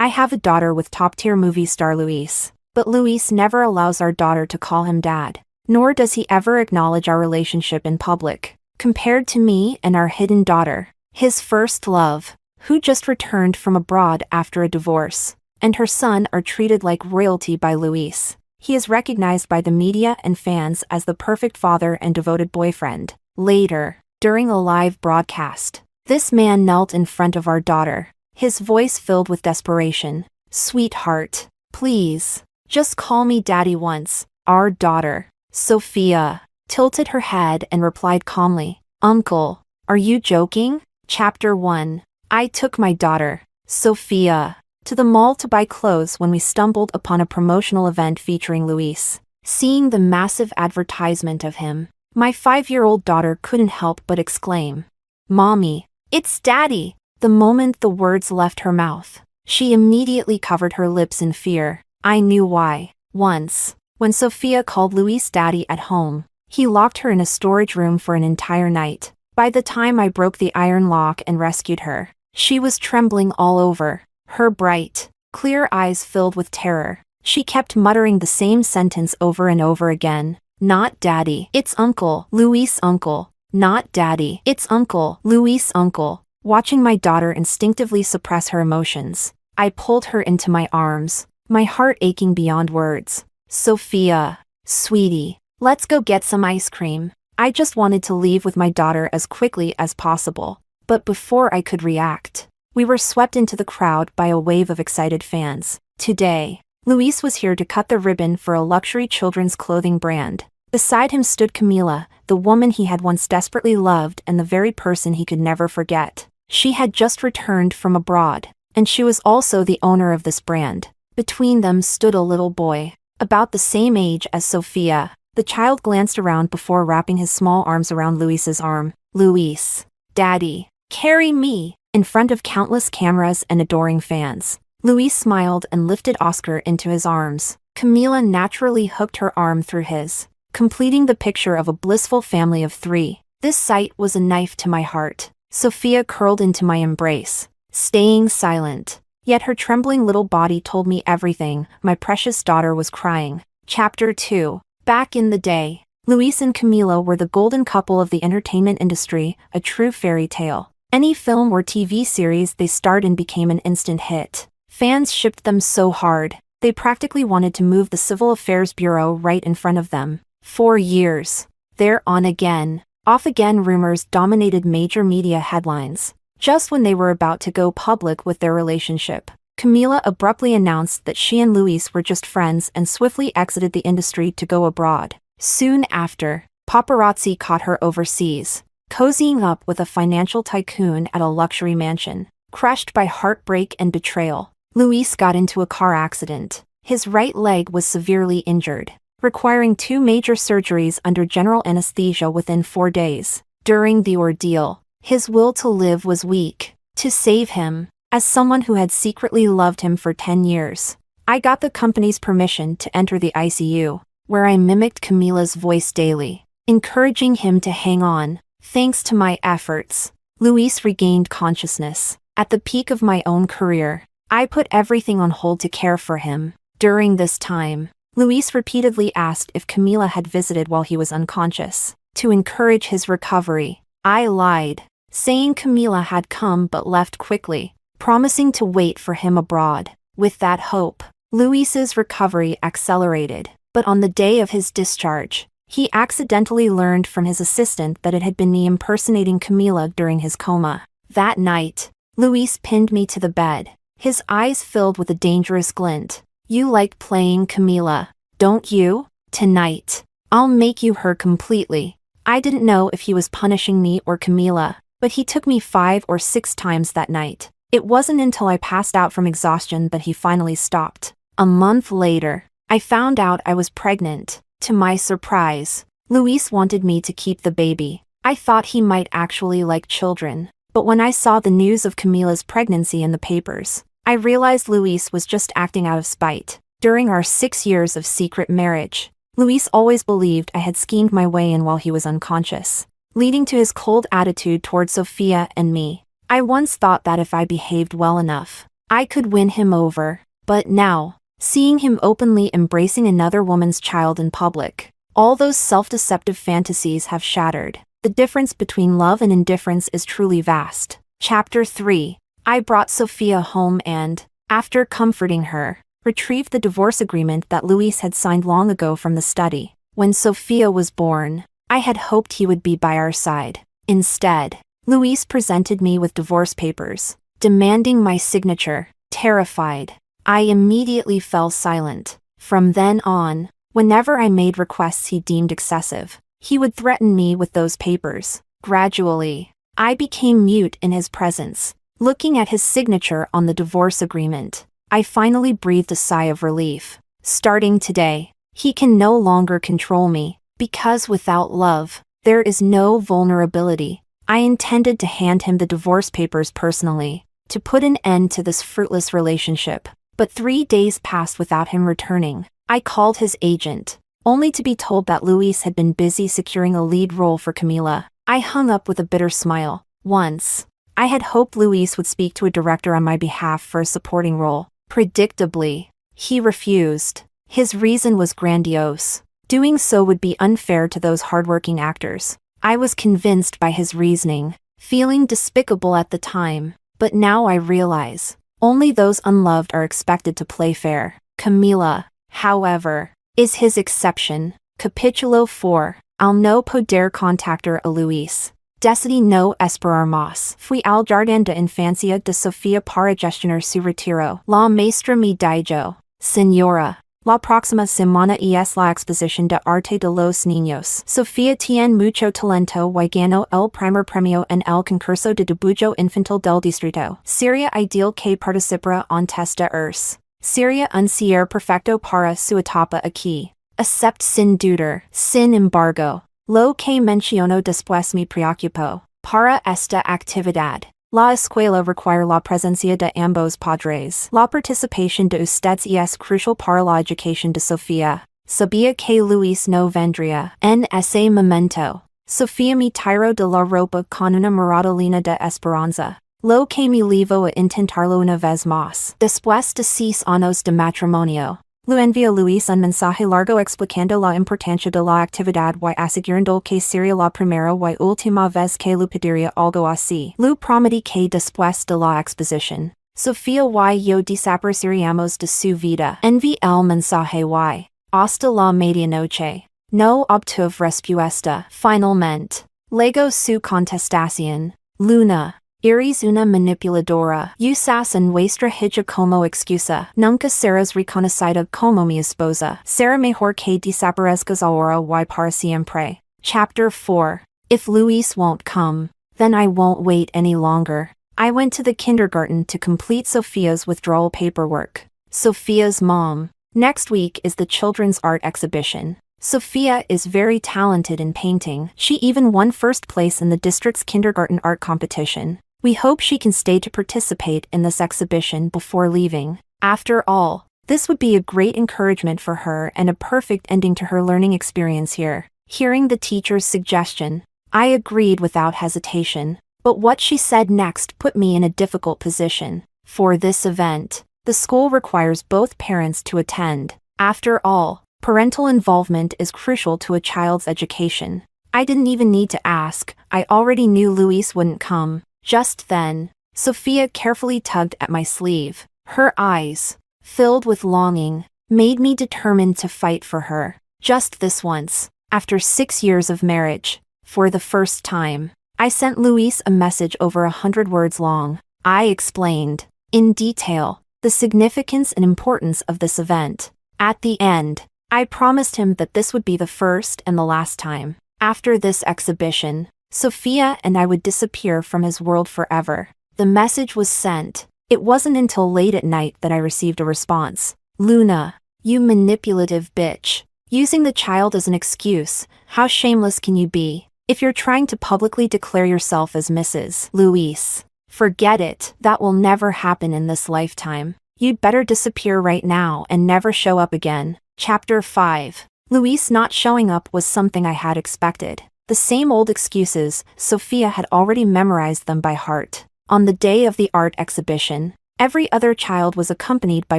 I have a daughter with top-tier movie star Luis, but Luis never allows our daughter to call him dad, nor does he ever acknowledge our relationship in public. Compared to me and our hidden daughter, his first love, who just returned from abroad after a divorce, and her son are treated like royalty by Luis. He is recognized by the media and fans as the perfect father and devoted boyfriend. Later, during a live broadcast, this man knelt in front of our daughter, his voice filled with desperation. "Sweetheart, please, just call me daddy once." Our daughter, Sophia, tilted her head and replied calmly, "Uncle, are you joking?" Chapter 1. I took my daughter, Sophia, to the mall to buy clothes when we stumbled upon a promotional event featuring Luis. Seeing the massive advertisement of him, my 5-year-old daughter couldn't help but exclaim, "Mommy, it's Daddy!" The moment the words left her mouth, she immediately covered her lips in fear. I knew why. Once, when Sophia called Luis Daddy at home, he locked her in a storage room for an entire night. By the time I broke the iron lock and rescued her, she was trembling all over, her bright, clear eyes filled with terror. She kept muttering the same sentence over and over again. "Not Daddy, it's Uncle Luis, Uncle. Not Daddy, it's Uncle Luis, Uncle." Watching my daughter instinctively suppress her emotions, I pulled her into my arms, my heart aching beyond words. "Sophia, sweetie, let's go get some ice cream." I just wanted to leave with my daughter as quickly as possible. But before I could react, we were swept into the crowd by a wave of excited fans. Today, Luis was here to cut the ribbon for a luxury children's clothing brand. Beside him stood Camila, the woman he had once desperately loved and the very person he could never forget. She had just returned from abroad, and she was also the owner of this brand. Between them stood a little boy, about the same age as Sophia. The child glanced around before wrapping his small arms around Luis's arm. "Luis, Daddy, carry me!" In front of countless cameras and adoring fans, Luis smiled and lifted Oscar into his arms. Camila naturally hooked her arm through his, completing the picture of a blissful family of 3. This sight was a knife to my heart. Sophia curled into my embrace, staying silent. Yet her trembling little body told me everything. My precious daughter was crying. Chapter 2. Back in the day, Luis and Camila were the golden couple of the entertainment industry, a true fairy tale. Any film or TV series they starred in became an instant hit. Fans shipped them so hard, they practically wanted to move the Civil Affairs Bureau right in front of them. For years, they're on again, off again rumors dominated major media headlines. Just when they were about to go public with their relationship, Camila abruptly announced that she and Luis were just friends and swiftly exited the industry to go abroad. Soon after, paparazzi caught her overseas, cozying up with a financial tycoon at a luxury mansion. Crushed by heartbreak and betrayal, Luis got into a car accident. His right leg was severely injured, requiring 2 major surgeries under general anesthesia within 4 days. During the ordeal, his will to live was weak. To save him, as someone who had secretly loved him for 10 years, I got the company's permission to enter the ICU, where I mimicked Camila's voice daily, encouraging him to hang on. Thanks to my efforts, Luis regained consciousness. At the peak of my own career, I put everything on hold to care for him. During this time, Luis repeatedly asked if Camila had visited while he was unconscious. To encourage his recovery, I lied, saying Camila had come but left quickly, promising to wait for him abroad. With that hope, Luis's recovery accelerated. But on the day of his discharge, he accidentally learned from his assistant that it had been me impersonating Camila during his coma. That night, Luis pinned me to the bed, his eyes filled with a dangerous glint. "You like playing Camila, don't you? Tonight, I'll make you her completely." I didn't know if he was punishing me or Camila, but he took me 5 or 6 times that night. It wasn't until I passed out from exhaustion that he finally stopped. A month later, I found out I was pregnant. To my surprise, Luis wanted me to keep the baby. I thought he might actually like children, but when I saw the news of Camila's pregnancy in the papers, I realized Luis was just acting out of spite. During our 6 years of secret marriage, Luis always believed I had schemed my way in while he was unconscious, leading to his cold attitude toward Sophia and me. I once thought that if I behaved well enough, I could win him over. But now, seeing him openly embracing another woman's child in public, all those self-deceptive fantasies have shattered. The difference between love and indifference is truly vast. Chapter 3. I brought Sophia home and, after comforting her, retrieved the divorce agreement that Luis had signed long ago from the study. When Sophia was born, I had hoped he would be by our side. Instead, Luis presented me with divorce papers, demanding my signature. Terrified, I immediately fell silent. From then on, whenever I made requests he deemed excessive, he would threaten me with those papers. Gradually, I became mute in his presence. Looking at his signature on the divorce agreement, I finally breathed a sigh of relief. Starting today, he can no longer control me, because without love, there is no vulnerability. I intended to hand him the divorce papers personally, to put an end to this fruitless relationship. But 3 days passed without him returning. I called his agent, only to be told that Luis had been busy securing a lead role for Camila. I hung up with a bitter smile. Once, I had hoped Luis would speak to a director on my behalf for a supporting role. Predictably, he refused. His reason was grandiose. Doing so would be unfair to those hardworking actors. I was convinced by his reasoning, feeling despicable at the time, but now I realize, only those unloved are expected to play fair. Camila, however, is his exception. Capítulo 4. Al no poder contactar a Luis, decidí no esperar más. Fui al jardín de infancia de Sofía para gestionar su retiro. La maestra me dijo, Señora, la próxima semana es la exposición de arte de los niños. Sofía tiene mucho talento y ganó el primer premio en el concurso de dibujo infantil del distrito. Sería ideal que participara antes de irse. Sería un cierre perfecto para su etapa aquí. Except sin dudar. Sin embargo, lo que menciono después me preocupó. Para esta actividad, la escuela requiere la presencia de ambos padres. La participación de ustedes es crucial para la educación de Sofía. Sabía que Luis no vendría. En ese momento, Sofía me tiró de la ropa con una mirada llena de esperanza. Lo que me llevó a intentarlo una vez más. Después de 6 años de matrimonio, le envió Luis un mensaje largo explicando la importancia de la actividad y asegurando que sería la primera y última vez que le pediría algo así. Le prometí que después de la exposición, Sofía y yo desapareceríamos de su vida. Envié el mensaje y, hasta la medianoche, no obtuve respuesta. Finalmente, luego su contestación, Luna, eres una manipuladora. Usas nuestra hija como excusa. Nunca serás reconocida como mi esposa. Será mejor que desaparezcas ahora y para siempre. Chapter 4. If Luis won't come, then I won't wait any longer. I went to the kindergarten to complete Sophia's withdrawal paperwork. Sophia's mom. Next week is the children's art exhibition. Sophia is very talented in painting. She even won first place in the district's kindergarten art competition. We hope she can stay to participate in this exhibition before leaving. After all, this would be a great encouragement for her and a perfect ending to her learning experience here. Hearing the teacher's suggestion, I agreed without hesitation. But what she said next put me in a difficult position. For this event, the school requires both parents to attend. After all, parental involvement is crucial to a child's education. I didn't even need to ask, I already knew Luis wouldn't come. Just then, Sophia carefully tugged at my sleeve. Her eyes, filled with longing, made me determined to fight for her. Just this once, after 6 years of marriage, for the first time, I sent Luis a message over 100 words long. I explained, in detail, the significance and importance of this event. At the end, I promised him that this would be the first and the last time. After this exhibition, Sophia and I would disappear from his world forever. The message was sent. It wasn't until late at night that I received a response. Luna, you manipulative bitch. Using the child as an excuse, how shameless can you be? If you're trying to publicly declare yourself as Mrs. Luis, forget it. That will never happen in this lifetime. You'd better disappear right now and never show up again. Chapter 5. Luis not showing up was something I had expected. The same old excuses, Sophia had already memorized them by heart. On the day of the art exhibition, Every other child was accompanied by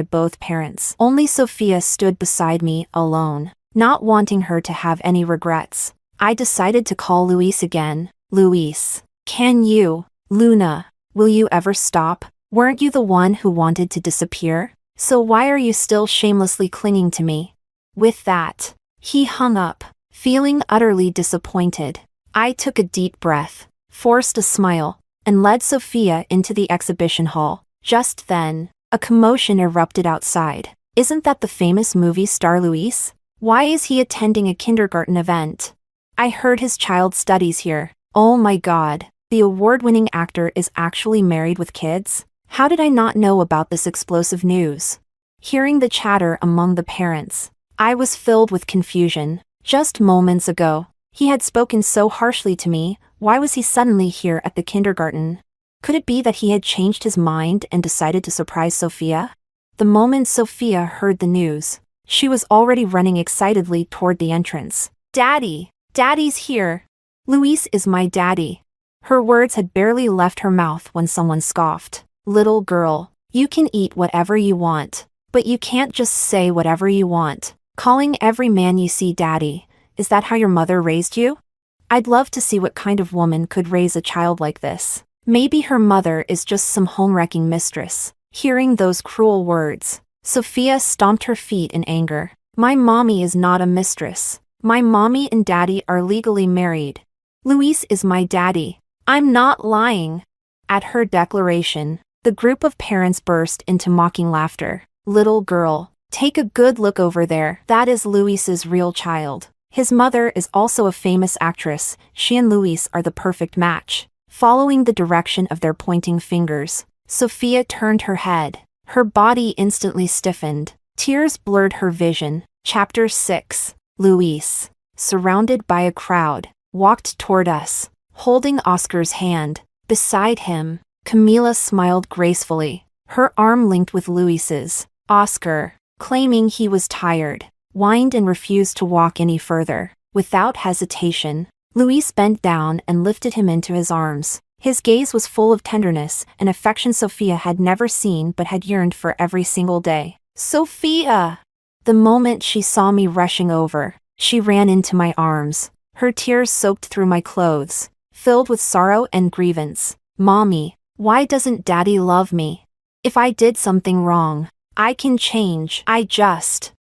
both parents. Only Sophia stood beside me, alone. Not wanting her to have any regrets, I decided to call Luis again. Luis, can you? Luna, will you ever stop? Weren't you the one who wanted to disappear? So why are you still shamelessly clinging to me? With that, he hung up, feeling utterly disappointed. I took a deep breath, forced a smile, and led Sophia into the exhibition hall. Just then, a commotion erupted outside. Isn't that the famous movie star Luis? Why is he attending a kindergarten event? I heard his child studies here. Oh my God, the award-winning actor is actually married with kids? How did I not know about this explosive news? Hearing the chatter among the parents, I was filled with confusion. Just moments ago, he had spoken so harshly to me. Why was he suddenly here at the kindergarten? Could it be that he had changed his mind and decided to surprise Sophia? The moment Sophia heard the news, she was already running excitedly toward the entrance. Daddy! Daddy's here! Luis is my daddy. Her words had barely left her mouth when someone scoffed. Little girl, you can eat whatever you want, but you can't just say whatever you want. Calling every man you see daddy, is that how your mother raised you? I'd love to see what kind of woman could raise a child like this. Maybe her mother is just some home-wrecking mistress. Hearing those cruel words, Sophia stomped her feet in anger. My mommy is not a mistress. My mommy and daddy are legally married. Luis is my daddy. I'm not lying. At her declaration, the group of parents burst into mocking laughter. Little girl, take a good look over there. That is Luis's real child. His mother is also a famous actress. She and Luis are the perfect match. Following the direction of their pointing fingers, Sophia turned her head. Her body instantly stiffened. Tears blurred her vision. Chapter 6. Luis, surrounded by a crowd, walked toward us, holding Oscar's hand. Beside him, Camila smiled gracefully, her arm linked with Luis's. Oscar, claiming he was tired, whined and refused to walk any further. Without hesitation, Luis bent down and lifted him into his arms. His gaze was full of tenderness and affection Sophia had never seen but had yearned for every single day. Sophia! The moment she saw me rushing over, she ran into my arms. Her tears soaked through my clothes, filled with sorrow and grievance. Mommy, why doesn't Daddy love me? If I did something wrong, I can change. I just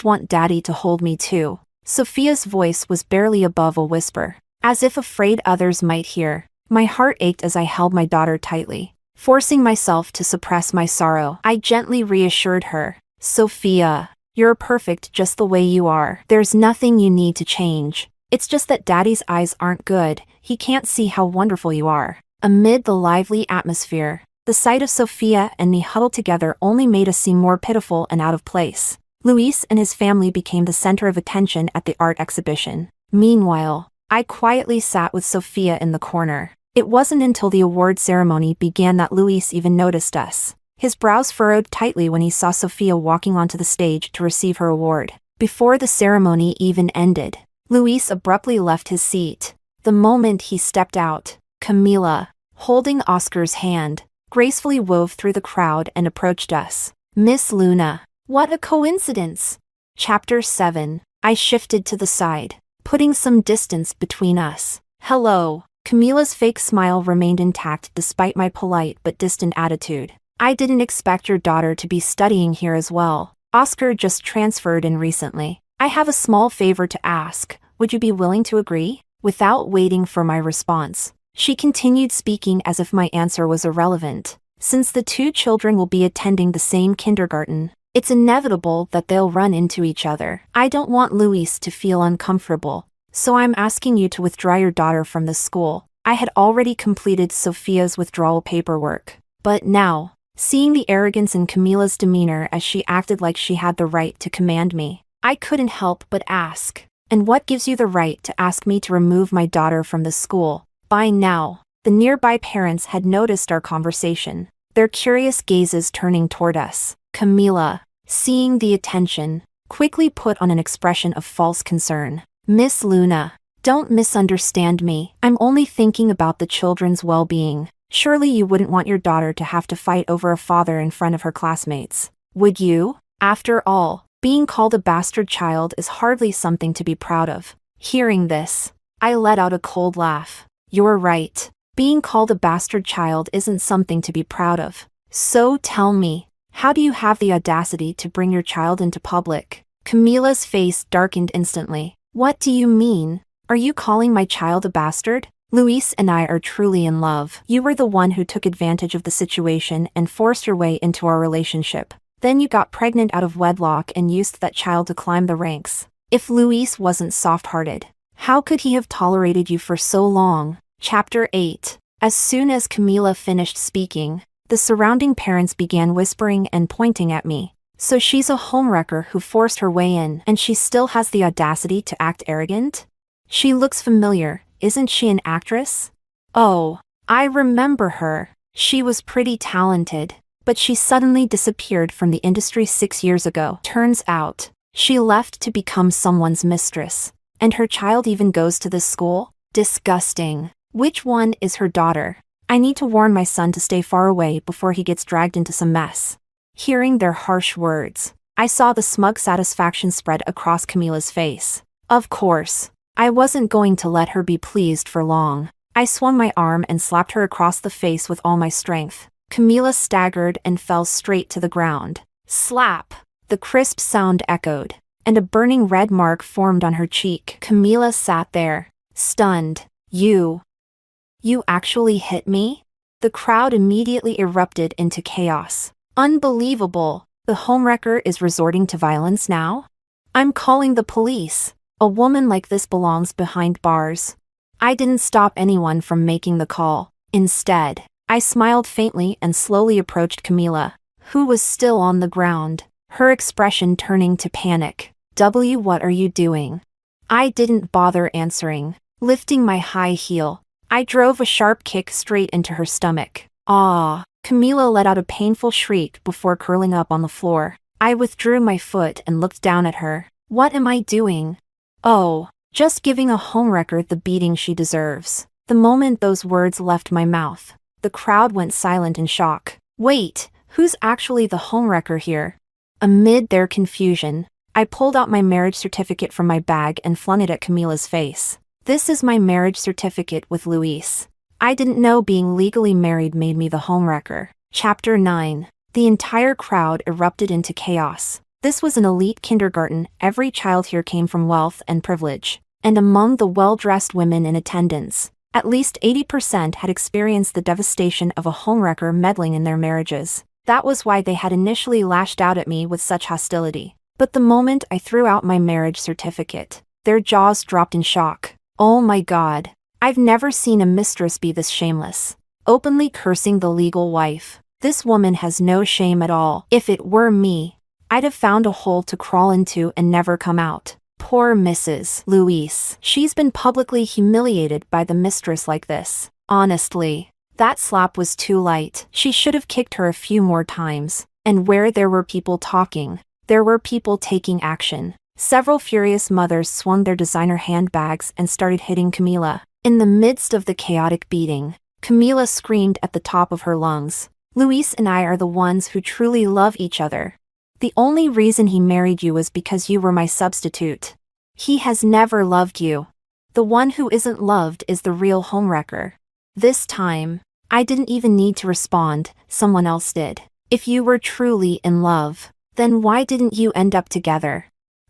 want Daddy to hold me too. Sophia's voice was barely above a whisper, as if afraid others might hear. My heart ached as I held my daughter tightly. Forcing myself to suppress my sorrow, I gently reassured her. Sophia, you're perfect just the way you are. There's nothing you need to change. It's just that Daddy's eyes aren't good. He can't see how wonderful you are. Amid the lively atmosphere, the sight of Sophia and me huddled together only made us seem more pitiful and out of place. Luis and his family became the center of attention at the art exhibition. Meanwhile, I quietly sat with Sophia in the corner. It wasn't until the award ceremony began that Luis even noticed us. His brows furrowed tightly when he saw Sophia walking onto the stage to receive her award. Before the ceremony even ended, Luis abruptly left his seat. The moment he stepped out, Camila, holding Oscar's hand, gracefully wove through the crowd and approached us. Miss Luna, what a coincidence! Chapter 7. I shifted to the side, putting some distance between us. Hello. Camila's fake smile remained intact despite my polite but distant attitude. I didn't expect your daughter to be studying here as well. Oscar just transferred in recently. I have a small favor to ask. Would you be willing to agree? Without waiting for my response, she continued speaking as if my answer was irrelevant. Since the two children will be attending the same kindergarten, it's inevitable that they'll run into each other. I don't want Luis to feel uncomfortable, so I'm asking you to withdraw your daughter from the school. I had already completed Sophia's withdrawal paperwork, but now, seeing the arrogance in Camila's demeanor as she acted like she had the right to command me, I couldn't help but ask. And what gives you the right to ask me to remove my daughter from the school? By now, the nearby parents had noticed our conversation, their curious gazes turning toward us. Camila, seeing the attention, quickly put on an expression of false concern. Miss Luna, don't misunderstand me. I'm only thinking about the children's well-being. Surely you wouldn't want your daughter to have to fight over a father in front of her classmates, would you? After all, being called a bastard child is hardly something to be proud of. Hearing this, I let out a cold laugh. You're right. Being called a bastard child isn't something to be proud of. So tell me, how do you have the audacity to bring your child into public? Camila's face darkened instantly. What do you mean? Are you calling my child a bastard? Luis and I are truly in love. You were the one who took advantage of the situation and forced your way into our relationship. Then you got pregnant out of wedlock and used that child to climb the ranks. If Luis wasn't soft-hearted, how could he have tolerated you for so long? Chapter 8. As soon as Camila finished speaking, the surrounding parents began whispering and pointing at me. So she's a homewrecker who forced her way in, and she still has the audacity to act arrogant? She looks familiar. Isn't she an actress? Oh, I remember her. She was pretty talented, but she suddenly disappeared from the industry 6 years ago. Turns out, she left to become someone's mistress. And her child even goes to this school? Disgusting. Which one is her daughter? I need to warn my son to stay far away before he gets dragged into some mess. Hearing their harsh words, I saw the smug satisfaction spread across Camila's face. Of course, I wasn't going to let her be pleased for long. I swung my arm and slapped her across the face with all my strength. Camila staggered and fell straight to the ground. Slap! The crisp sound echoed, and a burning red mark formed on her cheek. Camila sat there, stunned. You actually hit me? The crowd immediately erupted into chaos. Unbelievable! The homewrecker is resorting to violence now? I'm calling the police. A woman like this belongs behind bars. I didn't stop anyone from making the call. Instead, I smiled faintly and slowly approached Camila, who was still on the ground, her expression turning to panic. What are you doing? I didn't bother answering. Lifting my high heel, I drove a sharp kick straight into her stomach. Ah! Camila let out a painful shriek before curling up on the floor. I withdrew my foot and looked down at her. What am I doing? Oh, just giving a homewrecker the beating she deserves. The moment those words left my mouth, the crowd went silent in shock. Wait, who's actually the homewrecker here? Amid their confusion, I pulled out my marriage certificate from my bag and flung it at Camila's face. This is my marriage certificate with Luis. I didn't know being legally married made me the homewrecker. Chapter 9. The entire crowd erupted into chaos. This was an elite kindergarten. Every child here came from wealth and privilege. And among the well-dressed women in attendance, at least 80% had experienced the devastation of a homewrecker meddling in their marriages. That was why they had initially lashed out at me with such hostility. But the moment I threw out my marriage certificate, their jaws dropped in shock. Oh my God. I've never seen a mistress be this shameless, openly cursing the legal wife. This woman has no shame at all. If it were me, I'd have found a hole to crawl into and never come out. Poor Mrs. Luis. She's been publicly humiliated by the mistress like this. Honestly, that slap was too light. She should have kicked her a few more times. And where there were people talking, there were people taking action. Several furious mothers swung their designer handbags and started hitting Camila. In the midst of the chaotic beating, Camila screamed at the top of her lungs. Luis and I are the ones who truly love each other. The only reason he married you was because you were my substitute. He has never loved you. The one who isn't loved is the real homewrecker. This time, I didn't even need to respond, someone else did. If you were truly in love, then why didn't you end up together?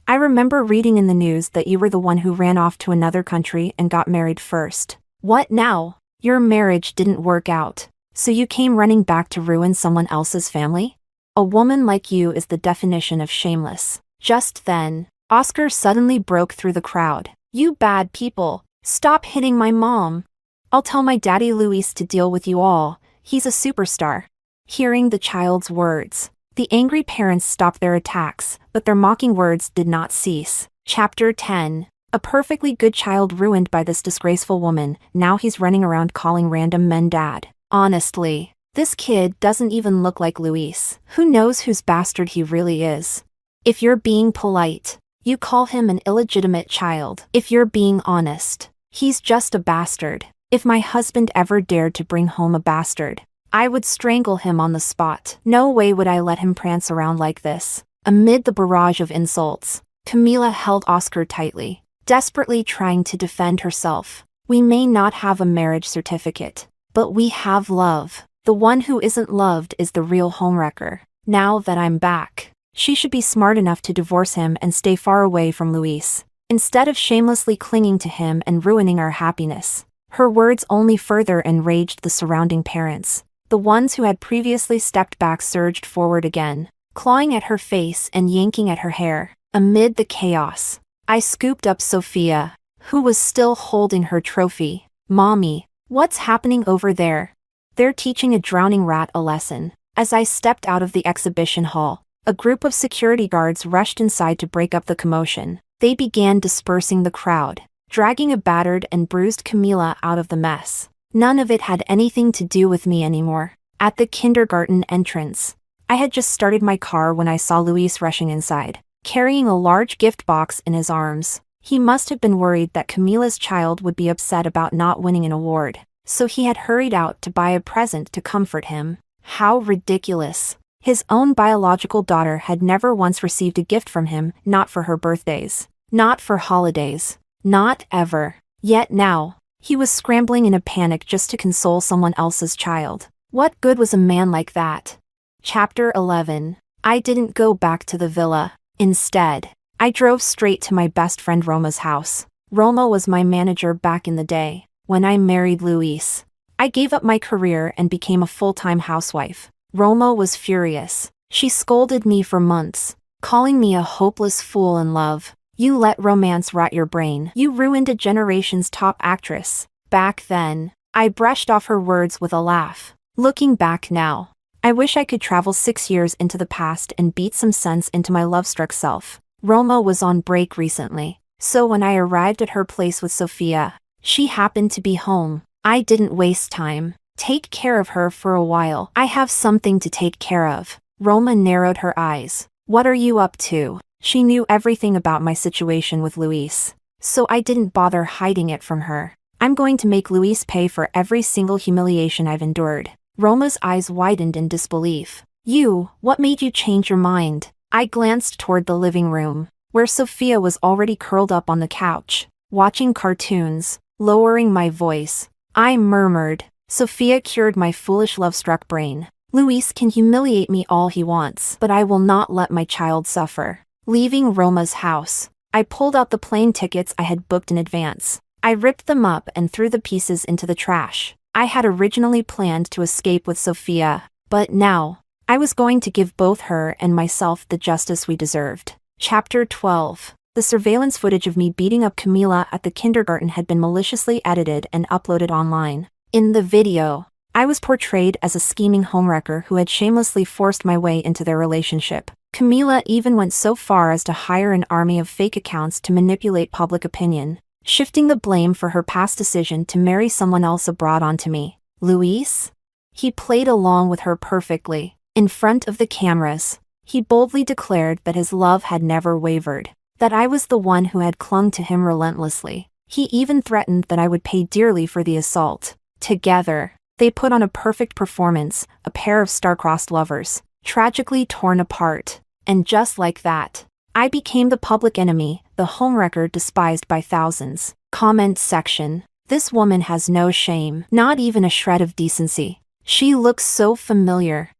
I remember reading in the news that you were the one who ran off to another country and got married first. What now? Your marriage didn't work out, so you came running back to ruin someone else's family? A woman like you is the definition of shameless. Just then, Oscar suddenly broke through the crowd. You bad people, stop hitting my mom. I'll tell my daddy Luis to deal with you all. He's a superstar. Hearing the child's words, the angry parents stopped their attacks, but their mocking words did not cease. Chapter 10. A perfectly good child ruined by this disgraceful woman. Now he's running around calling random men dad. Honestly, this kid doesn't even look like Luis. Who knows whose bastard he really is? If you're being polite, you call him an illegitimate child. If you're being honest, he's just a bastard. If my husband ever dared to bring home a bastard, I would strangle him on the spot. No way would I let him prance around like this. Amid the barrage of insults, Camila held Oscar tightly, desperately trying to defend herself. We may not have a marriage certificate, but we have love. The one who isn't loved is the real homewrecker. Now that I'm back, she should be smart enough to divorce him and stay far away from Luis, instead of shamelessly clinging to him and ruining our happiness. Her words only further enraged the surrounding parents. The ones who had previously stepped back surged forward again, clawing at her face and yanking at her hair. Amid the chaos, I scooped up Sophia, who was still holding her trophy. "Mommy, what's happening over there?" "They're teaching a drowning rat a lesson." As I stepped out of the exhibition hall, a group of security guards rushed inside to break up the commotion. They began dispersing the crowd, dragging a battered and bruised Camila out of the mess. None of it had anything to do with me anymore. At the kindergarten entrance, I had just started my car when I saw Luis rushing inside, carrying a large gift box in his arms. He must have been worried that Camila's child would be upset about not winning an award, so he had hurried out to buy a present to comfort him. How ridiculous. His own biological daughter had never once received a gift from him, not for her birthdays, not for holidays, not ever. Yet now, he was scrambling in a panic just to console someone else's child. What good was a man like that? Chapter 11. I didn't go back to the villa. Instead, I drove straight to my best friend Roma's house. Roma was my manager back in the day, when I married Luis. I gave up my career and became a full-time housewife. Roma was furious. She scolded me for months, calling me a hopeless fool in love. "You let romance rot your brain. You ruined a generation's top actress." Back then, I brushed off her words with a laugh. Looking back now, I wish I could travel 6 years into the past and beat some sense into my love-struck self. Roma was on break recently, so when I arrived at her place with Sophia, she happened to be home. I didn't waste time. "Take care of her for a while. I have something to take care of." Roma narrowed her eyes. "What are you up to?" She knew everything about my situation with Luis, so I didn't bother hiding it from her. "I'm going to make Luis pay for every single humiliation I've endured." Roma's eyes widened in disbelief. What made you change your mind?" I glanced toward the living room, where Sophia was already curled up on the couch, watching cartoons. Lowering my voice, I murmured. Sophia cured my foolish love-struck brain. "Luis can humiliate me all he wants, but I will not let my child suffer." Leaving Roma's house, I pulled out the plane tickets I had booked in advance. I ripped them up and threw the pieces into the trash. I had originally planned to escape with Sophia, but now, I was going to give both her and myself the justice we deserved. Chapter 12. The surveillance footage of me beating up Camila at the kindergarten had been maliciously edited and uploaded online. In the video, I was portrayed as a scheming homewrecker who had shamelessly forced my way into their relationship. Camila even went so far as to hire an army of fake accounts to manipulate public opinion, shifting the blame for her past decision to marry someone else abroad onto me. Luis? He played along with her perfectly. In front of the cameras, he boldly declared that his love had never wavered, that I was the one who had clung to him relentlessly. He even threatened that I would pay dearly for the assault. Together, they put on a perfect performance, a pair of star-crossed lovers, tragically torn apart. And just like that, I became the public enemy, the homewrecker despised by thousands. Comment section. This woman has no shame, not even a shred of decency. She looks so familiar.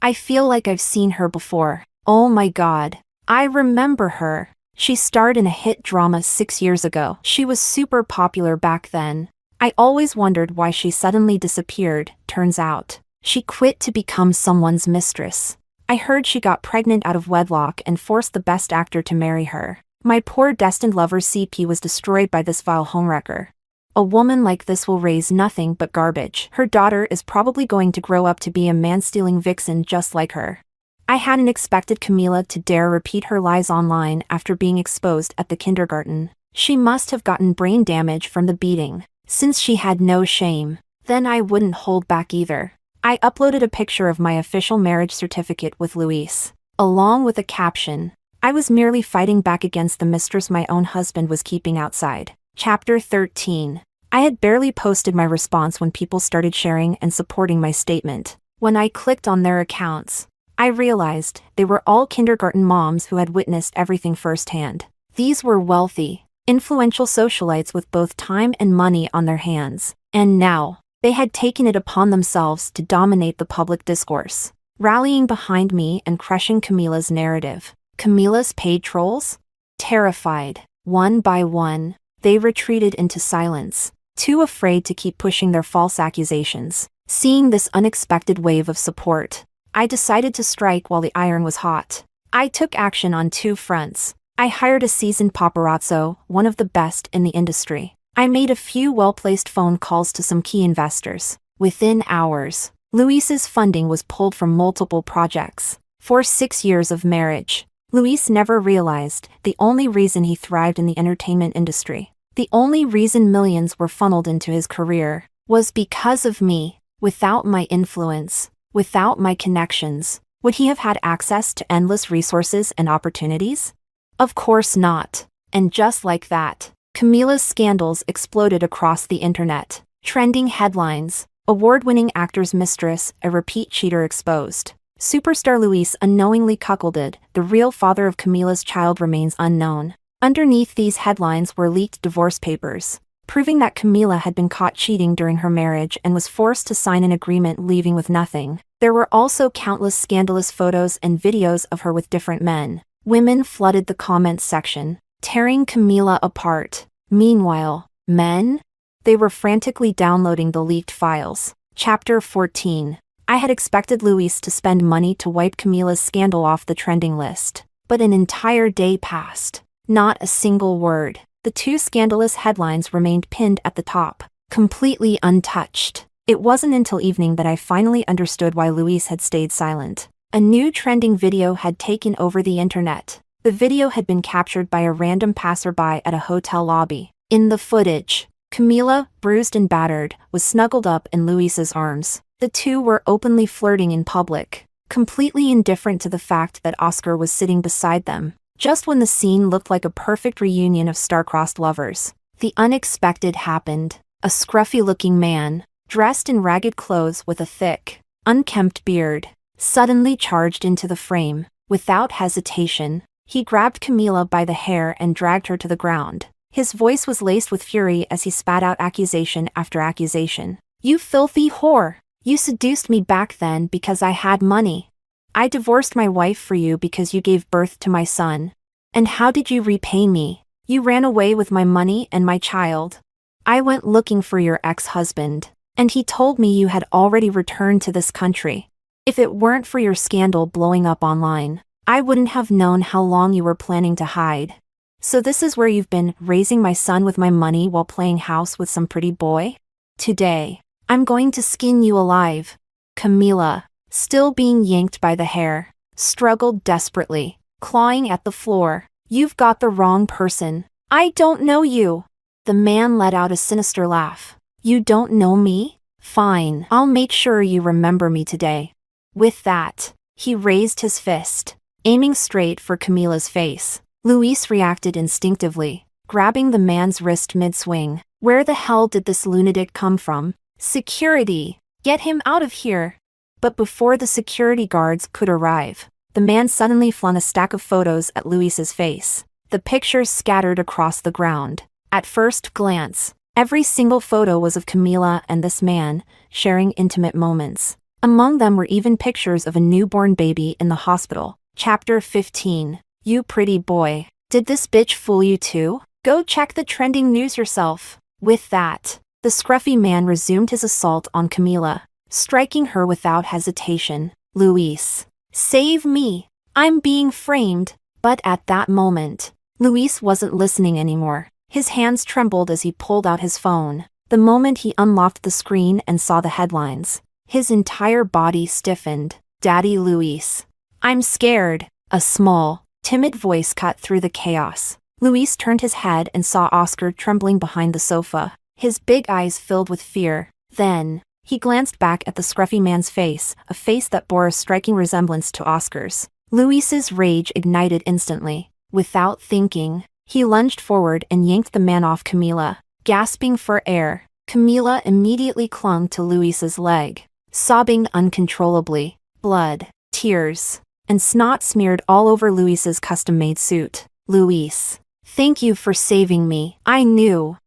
I feel like I've seen her before. Oh my god. I remember her. She starred in a hit drama 6 years ago. She was super popular back then. I always wondered why she suddenly disappeared. Turns out, she quit to become someone's mistress. I heard she got pregnant out of wedlock and forced the best actor to marry her. My poor destined lover's CP was destroyed by this vile homewrecker. A woman like this will raise nothing but garbage. Her daughter is probably going to grow up to be a man-stealing vixen just like her. I hadn't expected Camila to dare repeat her lies online after being exposed at the kindergarten. She must have gotten brain damage from the beating. Since she had no shame, then I wouldn't hold back either. I uploaded a picture of my official marriage certificate with Luis, along with a caption. I was merely fighting back against the mistress my own husband was keeping outside. Chapter 13. I had barely posted my response when people started sharing and supporting my statement. When I clicked on their accounts, I realized they were all kindergarten moms who had witnessed everything firsthand. These were wealthy, influential socialites with both time and money on their hands, and now, they had taken it upon themselves to dominate the public discourse, rallying behind me and crushing Camila's narrative. Camila's paid trolls? Terrified, one by one, they retreated into silence, too afraid to keep pushing their false accusations. Seeing this unexpected wave of support, I decided to strike while the iron was hot. I took action on two fronts. I hired a seasoned paparazzo, one of the best in the industry. I made a few well-placed phone calls to some key investors. Within hours, Luis's funding was pulled from multiple projects. For 6 years of marriage, Luis never realized the only reason he thrived in the entertainment industry, the only reason millions were funneled into his career, was because of me. Without my influence, without my connections, would he have had access to endless resources and opportunities? Of course not. And just like that, Camila's scandals exploded across the internet. Trending headlines: award-winning actor's mistress, a repeat cheater exposed. Superstar Luis unknowingly cuckolded, the real father of Camila's child remains unknown. Underneath these headlines were leaked divorce papers, proving that Camila had been caught cheating during her marriage and was forced to sign an agreement leaving with nothing. There were also countless scandalous photos and videos of her with different men. Women flooded the comments section, tearing Camila apart. Meanwhile, men? They were frantically downloading the leaked files. Chapter 14. I had expected Luis to spend money to wipe Camila's scandal off the trending list. But an entire day passed. Not a single word. The two scandalous headlines remained pinned at the top, completely untouched. It wasn't until evening that I finally understood why Luis had stayed silent. A new trending video had taken over the internet. The video had been captured by a random passerby at a hotel lobby. In the footage, Camila, bruised and battered, was snuggled up in Luis's arms. The two were openly flirting in public, completely indifferent to the fact that Oscar was sitting beside them. Just when the scene looked like a perfect reunion of star-crossed lovers, the unexpected happened. A scruffy-looking man, dressed in ragged clothes with a thick, unkempt beard, suddenly charged into the frame. Without hesitation, he grabbed Camila by the hair and dragged her to the ground. His voice was laced with fury as he spat out accusation after accusation. "You filthy whore! You seduced me back then because I had money. I divorced my wife for you because you gave birth to my son. And how did you repay me? You ran away with my money and my child. I went looking for your ex-husband, and he told me you had already returned to this country. If it weren't for your scandal blowing up online, I wouldn't have known how long you were planning to hide. So this is where you've been, raising my son with my money while playing house with some pretty boy? Today, I'm going to skin you alive." Camila, still being yanked by the hair, struggled desperately, clawing at the floor. "You've got the wrong person. I don't know you." The man let out a sinister laugh. "You don't know me? Fine, I'll make sure you remember me today." With that, he raised his fist, aiming straight for Camila's face. Luis reacted instinctively, grabbing the man's wrist mid-swing. Where the hell did this lunatic come from? "Security! Get him out of here!" But before the security guards could arrive, the man suddenly flung a stack of photos at Luis's face. The pictures scattered across the ground. At first glance, every single photo was of Camila and this man, sharing intimate moments. Among them were even pictures of a newborn baby in the hospital. Chapter 15. You pretty boy. Did this bitch fool you too? Go check the trending news yourself. With that, the scruffy man resumed his assault on Camila, striking her without hesitation. "Luis, save me! I'm being framed!" But at that moment, Luis wasn't listening anymore. His hands trembled as he pulled out his phone. The moment he unlocked the screen and saw the headlines, his entire body stiffened. "Daddy Luis, I'm scared." A small, timid voice cut through the chaos. Luis turned his head and saw Oscar trembling behind the sofa, his big eyes filled with fear. Then, he glanced back at the scruffy man's face, a face that bore a striking resemblance to Oscar's. Luis's rage ignited instantly. Without thinking, he lunged forward and yanked the man off Camila. Gasping for air, Camila immediately clung to Luis's leg, sobbing uncontrollably. Blood, tears, and snot smeared all over Luis's custom-made suit. Luis, thank you for saving me. I knew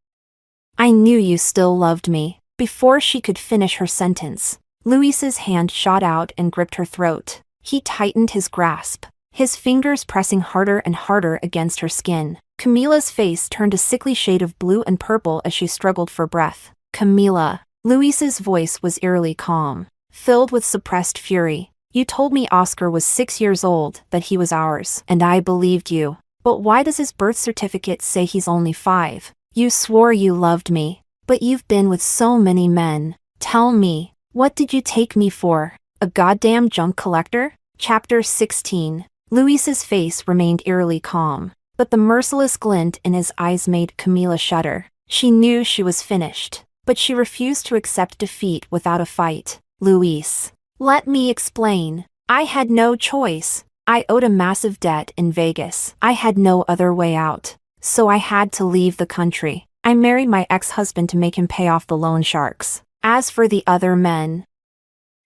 you still loved me. Before she could finish her sentence, Luis's hand shot out and gripped her throat. He tightened his grasp, his fingers pressing harder and harder against her skin. Camila's face turned a sickly shade of blue and purple as she struggled for breath. Camila. Luis's voice was eerily calm, filled with suppressed fury. You told me Oscar was 6 years old, that he was ours, and I believed you. But why does his birth certificate say he's only 5? You swore you loved me, but you've been with so many men. Tell me, what did you take me for? A goddamn junk collector? Chapter 16. Luis's face remained eerily calm, but the merciless glint in his eyes made Camila shudder. She knew she was finished, but she refused to accept defeat without a fight. Luis, let me explain. I had no choice. I owed a massive debt in Vegas. I had no other way out, so I had to leave the country. I married my ex-husband to make him pay off the loan sharks. As for the other men,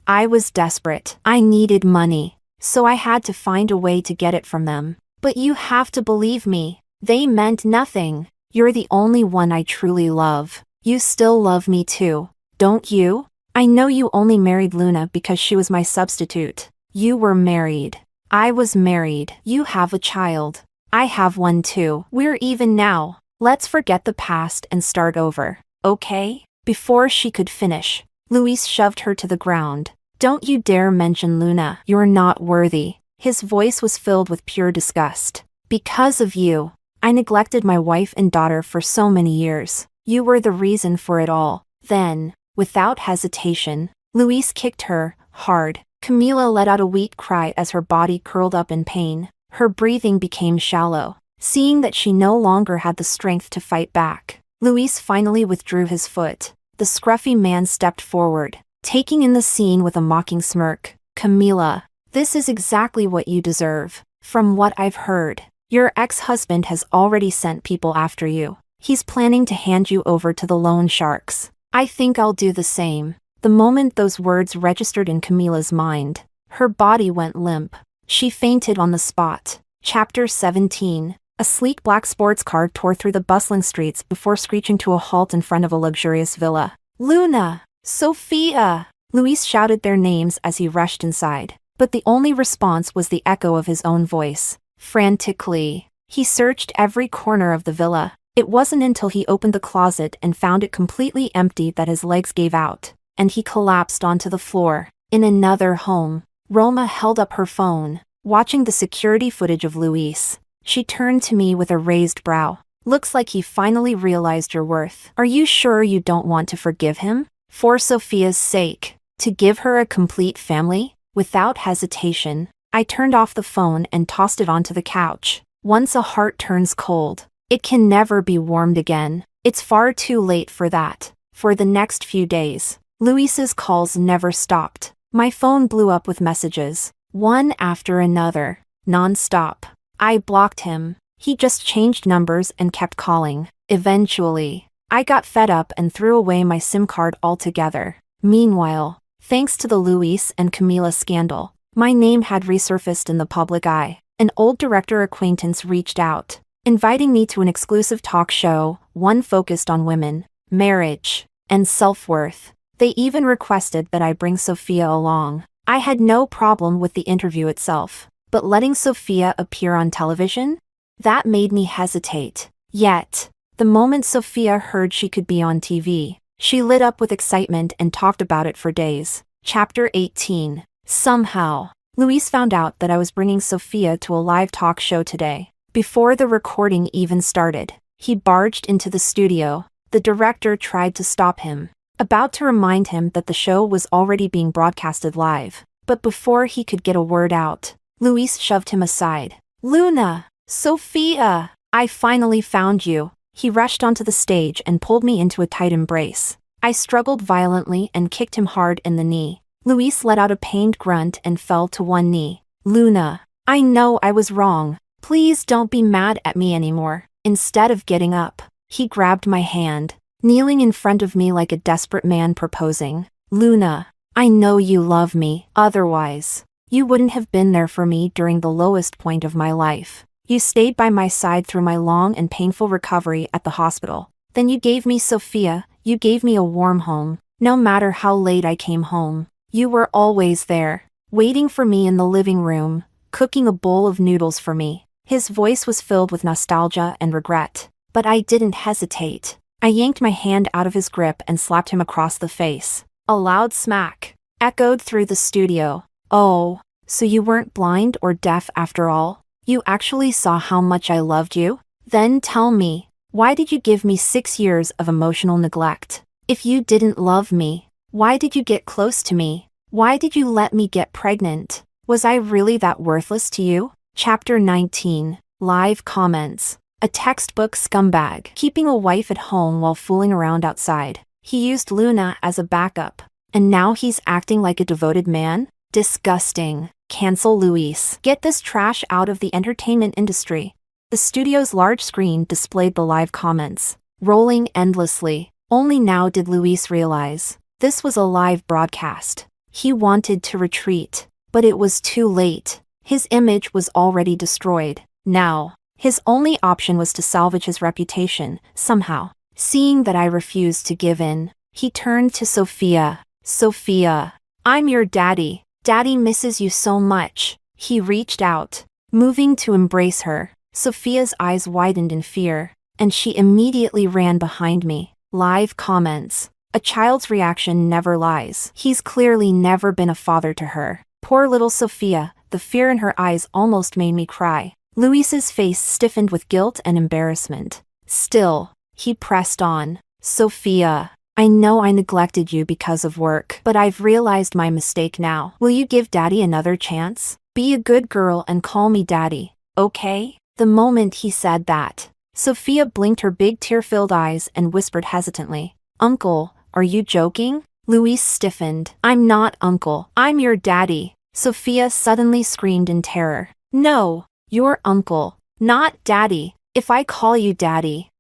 I was desperate. I needed money, so I had to find a way to get it from them. But you have to believe me, they meant nothing. You're the only one I truly love. You still love me too, don't you? I know you only married Luna because she was my substitute. You were married. I was married. You have a child. I have one too. We're even now. Let's forget the past and start over, okay? Before she could finish, Luis shoved her to the ground. Don't you dare mention Luna. You're not worthy. His voice was filled with pure disgust. Because of you, I neglected my wife and daughter for so many years. You were the reason for it all. Then, without hesitation, Luis kicked her, hard. Camila let out a weak cry as her body curled up in pain. Her breathing became shallow. Seeing that she no longer had the strength to fight back, Luis finally withdrew his foot. The scruffy man stepped forward, taking in the scene with a mocking smirk. Camila, this is exactly what you deserve. From what I've heard, your ex-husband has already sent people after you. He's planning to hand you over to the loan sharks. I think I'll do the same. The moment those words registered in Camila's mind, her body went limp. She fainted on the spot. Chapter 17. A sleek black sports car tore through the bustling streets before screeching to a halt in front of a luxurious villa. Luna! Sophia! Luis shouted their names as he rushed inside, but the only response was the echo of his own voice. Frantically, he searched every corner of the villa. It wasn't until he opened the closet and found it completely empty that his legs gave out, and he collapsed onto the floor. In another home, Roma held up her phone, watching the security footage of Luis. She turned to me with a raised brow. Looks like he finally realized your worth. Are you sure you don't want to forgive him? For Sophia's sake. To give her a complete family? Without hesitation, I turned off the phone and tossed it onto the couch. Once a heart turns cold, it can never be warmed again. It's far too late for that. For the next few days, Luis's calls never stopped. My phone blew up with messages, one after another, non-stop. I blocked him. He just changed numbers and kept calling. Eventually, I got fed up and threw away my SIM card altogether. Meanwhile, thanks to the Luis and Camila scandal, my name had resurfaced in the public eye. An old director acquaintance reached out, inviting me to an exclusive talk show, one focused on women, marriage, and self-worth. They even requested that I bring Sophia along. I had no problem with the interview itself. But letting Sophia appear on television? That made me hesitate. Yet, the moment Sophia heard she could be on TV, she lit up with excitement and talked about it for days. Chapter 18. Somehow, Luis found out that I was bringing Sophia to a live talk show today. Before the recording even started, he barged into the studio. The director tried to stop him, about to remind him that the show was already being broadcasted live. But before he could get a word out, Luis shoved him aside. Luna! Sophia! I finally found you. He rushed onto the stage and pulled me into a tight embrace. I struggled violently and kicked him hard in the knee. Luis let out a pained grunt and fell to one knee. Luna, I know I was wrong. Please don't be mad at me anymore. Instead of getting up, he grabbed my hand. kneeling in front of me like a desperate man proposing. Luna, I know you love me, otherwise, you wouldn't have been there for me during the lowest point of my life. You stayed by my side through my long and painful recovery at the hospital. Then you gave me Sophia, you gave me a warm home. No matter how late I came home, you were always there, waiting for me in the living room, cooking a bowl of noodles for me. His voice was filled with nostalgia and regret. But I didn't hesitate. I yanked my hand out of his grip and slapped him across the face. A loud smack echoed through the studio. Oh, so you weren't blind or deaf after all? You actually saw how much I loved you? Then tell me, why did you give me 6 years of emotional neglect? If you didn't love me, why did you get close to me? Why did you let me get pregnant? Was I really that worthless to you? Chapter 19. Live comments. A textbook scumbag, keeping a wife at home while fooling around outside. He used Luna as a backup. And now he's acting like a devoted man? Disgusting. Cancel Luis. Get this trash out of the entertainment industry. The studio's large screen displayed the live comments, rolling endlessly. Only now did Luis realize this was a live broadcast. He wanted to retreat, but it was too late. His image was already destroyed. Now, his only option was to salvage his reputation, somehow. Seeing that I refused to give in, he turned to Sophia. Sophia, I'm your daddy. Daddy misses you so much. He reached out, moving to embrace her. Sophia's eyes widened in fear, and she immediately ran behind me. Live comments. A child's reaction never lies. He's clearly never been a father to her. Poor little Sophia, the fear in her eyes almost made me cry. Luis's face stiffened with guilt and embarrassment. Still, he pressed on. Sophia, I know I neglected you because of work, but I've realized my mistake now. Will you give Daddy another chance? Be a good girl and call me Daddy, okay? The moment he said that, Sophia blinked her big tear-filled eyes and whispered hesitantly, Uncle, are you joking? Luis stiffened. I'm not Uncle. I'm your daddy. Sophia suddenly screamed in terror. No, you're Uncle, not Daddy. If I call you Daddy,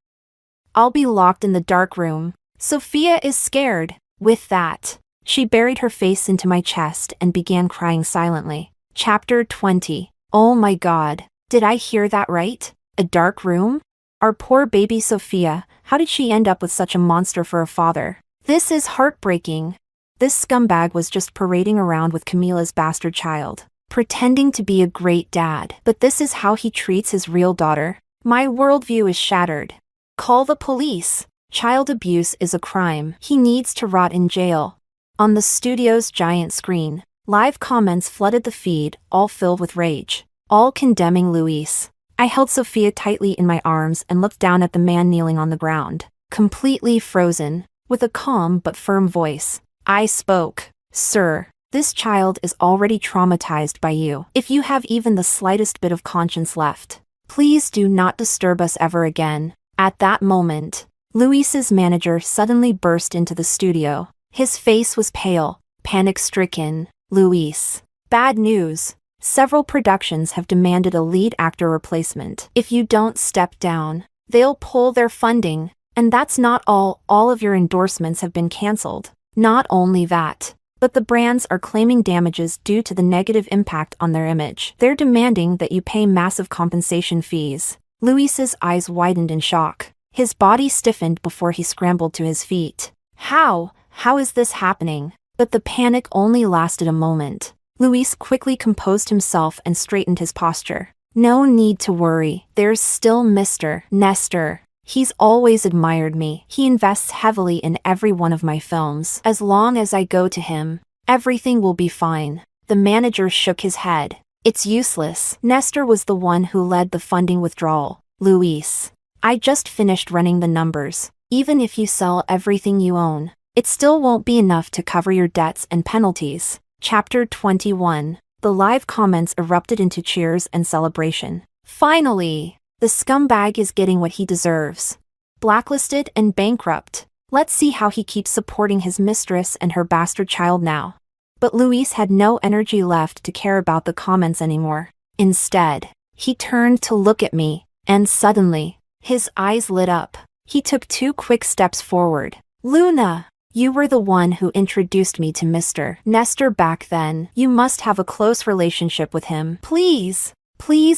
I'll be locked in the dark room. Sophia is scared. With that, she buried her face into my chest and began crying silently. Chapter 20. Oh my God. Did I hear that right? A dark room? Our poor baby Sophia, how did she end up with such a monster for a father? This is heartbreaking. This scumbag was just parading around with Camila's bastard child, pretending to be a great dad. But this is how he treats his real daughter? My worldview is shattered. Call the police. Child abuse is a crime. He needs to rot in jail. On the studio's giant screen, live comments flooded the feed, all filled with rage, all condemning Luis. I held Sophia tightly in my arms and looked down at the man kneeling on the ground, completely frozen. With a calm but firm voice, I spoke. Sir, this child is already traumatized by you. If you have even the slightest bit of conscience left, please do not disturb us ever again. At that moment, Luis's manager suddenly burst into the studio. His face was pale, panic-stricken. Luis. Bad news. Several productions have demanded a lead actor replacement. If you don't step down, they'll pull their funding. And that's not all of your endorsements have been cancelled. Not only that, but the brands are claiming damages due to the negative impact on their image. They're demanding that you pay massive compensation fees. Luis's eyes widened in shock. His body stiffened before he scrambled to his feet. How is this happening? But the panic only lasted a moment. Luis quickly composed himself and straightened his posture. No need to worry. There's still Mr. Nestor. He's always admired me. He invests heavily in every one of my films. As long as I go to him, everything will be fine. The manager shook his head. It's useless. Nestor was the one who led the funding withdrawal. Luis, I just finished running the numbers. Even if you sell everything you own, it still won't be enough to cover your debts and penalties. Chapter 21. The live comments erupted into cheers and celebration. Finally! The scumbag is getting what he deserves. Blacklisted and bankrupt. Let's see how he keeps supporting his mistress and her bastard child now. But Luis had no energy left to care about the comments anymore. Instead, he turned to look at me, and suddenly, his eyes lit up. He took 2 quick steps forward. Luna, you were the one who introduced me to Mr. Nestor back then. You must have a close relationship with him. Please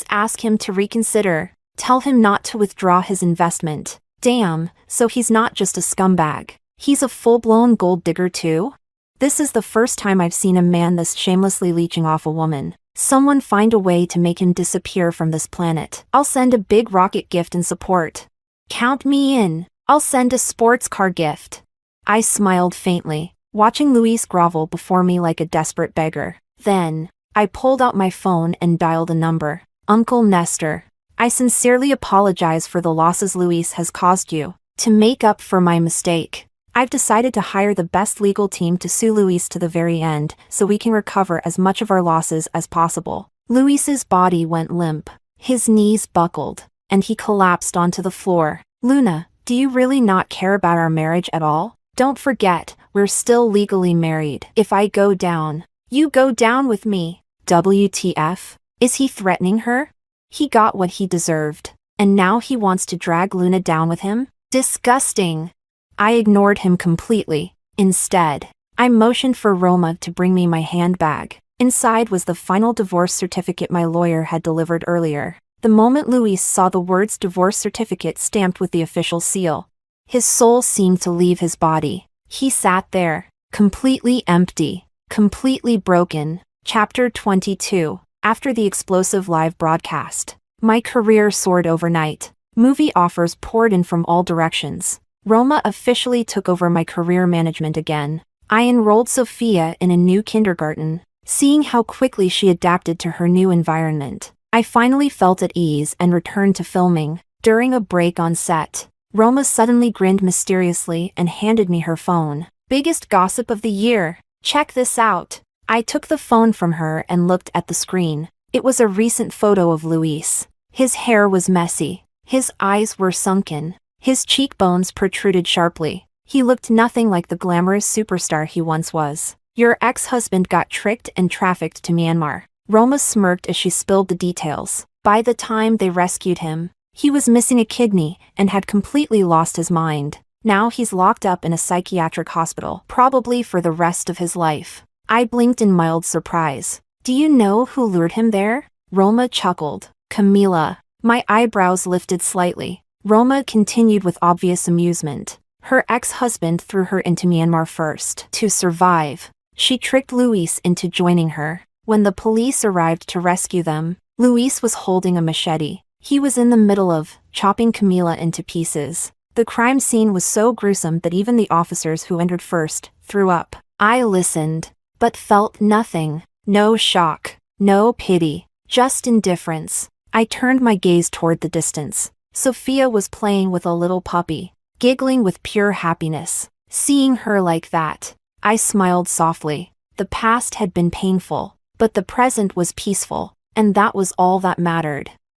ask him to reconsider. Tell him not to withdraw his investment. Damn, so he's not just a scumbag. He's a full-blown gold digger too? This is the first time I've seen a man this shamelessly leeching off a woman. Someone find a way to make him disappear from this planet. I'll send a big rocket gift in support. Count me in. I'll send a sports car gift. I smiled faintly, watching Luis grovel before me like a desperate beggar. Then, I pulled out my phone and dialed a number. Uncle Nestor, I sincerely apologize for the losses Luis has caused you. To make up for my mistake, I've decided to hire the best legal team to sue Luis to the very end so we can recover as much of our losses as possible. Luis's body went limp. His knees buckled, and he collapsed onto the floor. Luna, do you really not care about our marriage at all? Don't forget, we're still legally married. If I go down, you go down with me. WTF? Is he threatening her? He got what he deserved, and now he wants to drag Luna down with him? Disgusting. I ignored him completely. Instead, I motioned for Roma to bring me my handbag. Inside was the final divorce certificate my lawyer had delivered earlier. The moment Luis saw the words divorce certificate stamped with the official seal, his soul seemed to leave his body. He sat there, completely empty, completely broken. Chapter 22. After the explosive live broadcast, my career soared overnight. Movie offers poured in from all directions. Roma officially took over my career management again. I enrolled Sophia in a new kindergarten. Seeing how quickly she adapted to her new environment, I finally felt at ease and returned to filming. During a break on set, Roma suddenly grinned mysteriously and handed me her phone. Biggest gossip of the year. Check this out. I took the phone from her and looked at the screen. It was a recent photo of Luis. His hair was messy. His eyes were sunken. His cheekbones protruded sharply. He looked nothing like the glamorous superstar he once was. Your ex-husband got tricked and trafficked to Myanmar. Roma smirked as she spilled the details. By the time they rescued him, he was missing a kidney and had completely lost his mind. Now he's locked up in a psychiatric hospital, probably for the rest of his life. I blinked in mild surprise. Do you know who lured him there? Roma chuckled. Camila. My eyebrows lifted slightly. Roma continued with obvious amusement. Her ex-husband threw her into Myanmar first. To survive, she tricked Luis into joining her. When the police arrived to rescue them, Luis was holding a machete. He was in the middle of chopping Camila into pieces. The crime scene was so gruesome that even the officers who entered first threw up. I listened, but felt nothing. No shock, no pity, just indifference. I turned my gaze toward the distance. Sophia was playing with a little puppy, giggling with pure happiness. Seeing her like that, I smiled softly. The past had been painful, but the present was peaceful, and that was all that mattered.